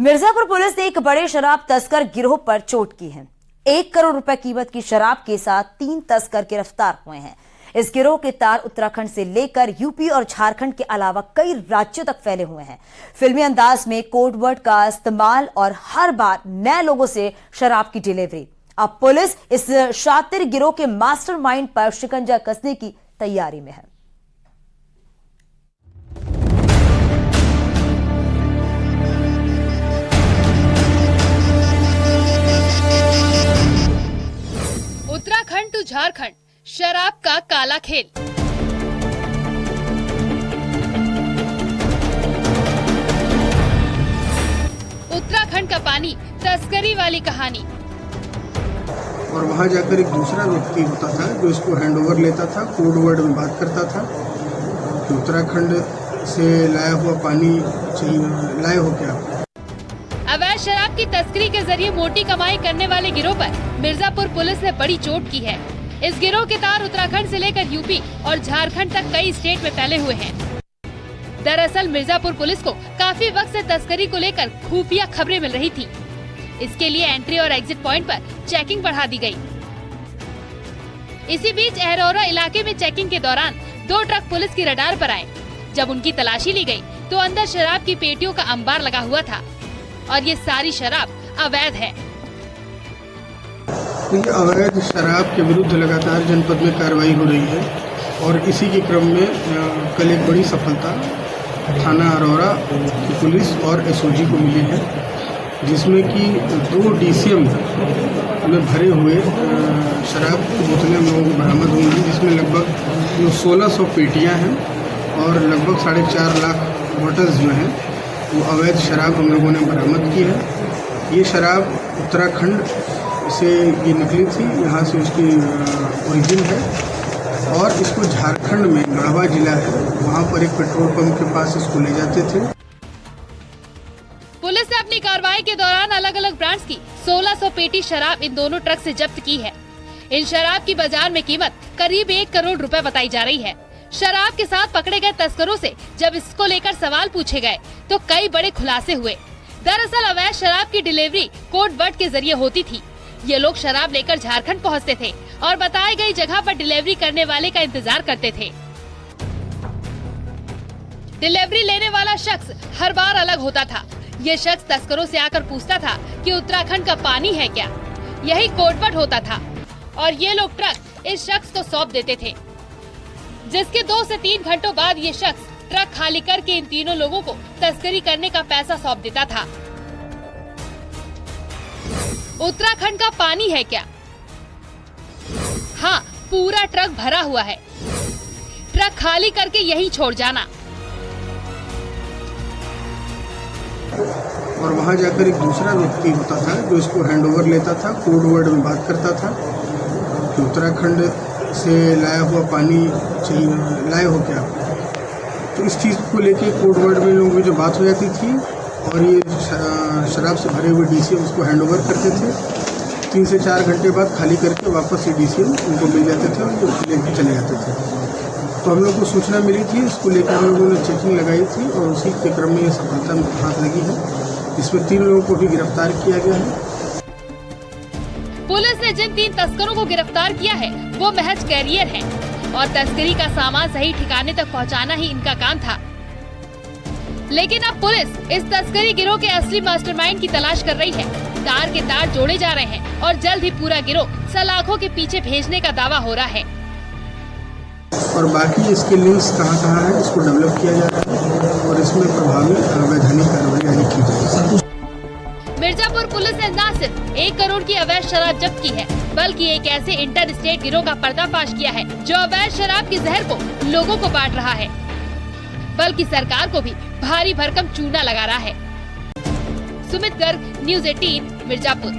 Mirzapur police ने एक बड़े शराब तस्कर गिरोह पर चोट की है। 1 करोड़ रुपए कीमत की शराब के साथ 3 तस्कर गिरफ्तार हुए हैं। इस गिरोह के तार उत्तराखंड से लेकर यूपी और झारखंड के अलावा कई राज्यों तक फैले हुए हैं। फिल्मी अंदाज में कोड वर्ड का इस्तेमाल और हर बार नए लोगों से शराब की डिलीवरी। अब पुलिस इस शातिर गिरोह के मास्टरमाइंड पर शिकंजा कसने की तैयारी में है। उत्तराखंड टू झारखंड, शराब का काला खेल। उत्तराखंड का पानी, तस्करी वाली कहानी। और वहाँ जाकर एक दूसरा व्यक्ति होता था जो इसको हैंडओवर लेता था, कोड वर्ड में बात करता था कि उत्तराखंड से लाया हुआ पानी चाहिए, लाए हो क्या? अवैध शराब की तस्करी के जरिए मोटी कमाई करने वाले गिरोह पर मिर्जापुर पुलिस ने बड़ी चोट की है। इस गिरोह के तार उत्तराखंड से लेकर यूपी और झारखंड तक कई स्टेट में फैले हुए हैं। दरअसल मिर्जापुर पुलिस को काफी वक्त से तस्करी को लेकर खुफिया खबरें मिल रही थी। इसके लिए एंट्री और एग्जिट पॉइंट पर चेकिंग बढ़ा दी गई। इसी बीच अहरौरा इलाके में चेकिंग के दौरान 2 ट्रक पुलिस की रडार पर आए। जब उनकी तलाशी ली गई तो अंदर शराब की पेटियों का अंबार लगा हुआ था और ये सारी शराब अवैध है। अवैध शराब के विरुद्ध लगातार जनपद में कार्रवाई हो रही है और इसी के क्रम में कल एक बड़ी सफलता थाना अरौरा की पुलिस और एसओजी को मिली है, जिसमें कि 2 DCM में भरे हुए शराब की बोतलें हम लोगों को बरामद हुई हैं, जिसमें लगभग 1600 पेटियां हैं और लगभग 4.5 लाख बॉटल्स जो हैं वो अवैध शराब हम लोगों ने बरामद की है। ये शराब उत्तराखंड से ये निकली थी, यहाँ से उसकी ओरिजिन है और इसको झारखंड में गढ़वा जिला है, वहाँ पर एक पेट्रोल पंप के पास इसको ले जाते थे। पुलिस ने अपनी कार्रवाई के दौरान अलग अलग ब्रांड्स की 1600 पेटी शराब इन दोनों ट्रक से जब्त की है। इन शराब की बाजार में कीमत करीब 1 करोड़ रुपए बताई जा रही है। शराब के साथ पकड़े गए तस्करों से जब इसको लेकर सवाल पूछे गए तो कई बड़े खुलासे हुए। दरअसल अवैध शराब की डिलीवरी कोड वर्ड के जरिए होती थी। ये लोग शराब लेकर झारखंड पहुंचते थे और बताई गई जगह पर डिलीवरी करने वाले का इंतजार करते थे। डिलीवरी लेने वाला शख्स हर बार अलग होता था। ये शख्स तस्करों से आकर पूछता था कि उत्तराखंड का पानी है क्या, यही कोड वर्ड होता था और ये लोग ट्रक इस शख्स को सौंप देते थे, जिसके 2 से 3 घंटों बाद ये शख्स ट्रक खाली करके इन तीनों लोगों को तस्करी करने का पैसा सौंप देता था। उत्तराखंड का पानी है क्या? हाँ, पूरा ट्रक भरा हुआ है, ट्रक खाली करके यहीं छोड़ जाना। और वहाँ जाकर एक दूसरा व्यक्ति होता था जो इसको हैंडओवर लेता था, कोड वर्ड में बात करता था कि उत्तराखंड से लाया हुआ पानी चाहिए, लाए हो क्या? तो इस चीज़ को लेके कोड वर्ड में लोगों में जो बात हो जाती थी और ये शराब से भरे हुए DCM उसको हैंडओवर करते थे। 3 से 4 घंटे बाद खाली करके वापस ये DCM उनको मिल जाते थे और वो लेके चले जाते थे। तो हम लोग को सूचना मिली थी, इसको लेकर हम लोगों ने चेकिंग लगाई थी और उसी के क्रम में ये सफलता हाथ लगी है। इसमें 3 लोगों को भी गिरफ्तार किया गया है। पुलिस ने जिन 3 तस्करों को गिरफ्तार किया है वो महज कैरियर हैं और तस्करी का सामान सही ठिकाने तक पहुंचाना ही इनका काम था। लेकिन अब पुलिस इस तस्करी गिरोह के असली मास्टरमाइंड की तलाश कर रही है। तार के तार जोड़े जा रहे हैं और जल्द ही पूरा गिरोह सलाखों के पीछे भेजने का दावा हो रहा है। और बाकी इसके लिंक्स कहाँ है इसको डेवलप किया जा रहा है और इसमें प्रभावी वैधानिक कार्रवाई आगे की जाएगी। मिर्जापुर पुलिस ने न सिर्फ 1 करोड़ की अवैध शराब जब्त की है, बल्कि एक ऐसे इंटर स्टेट गिरोह का पर्दाफाश किया है जो अवैध शराब की जहर को लोगों को बांट रहा है, बल्कि सरकार को भी भारी भरकम चूना लगा रहा है। सुमित गर्ग, न्यूज़ 18, मिर्जापुर।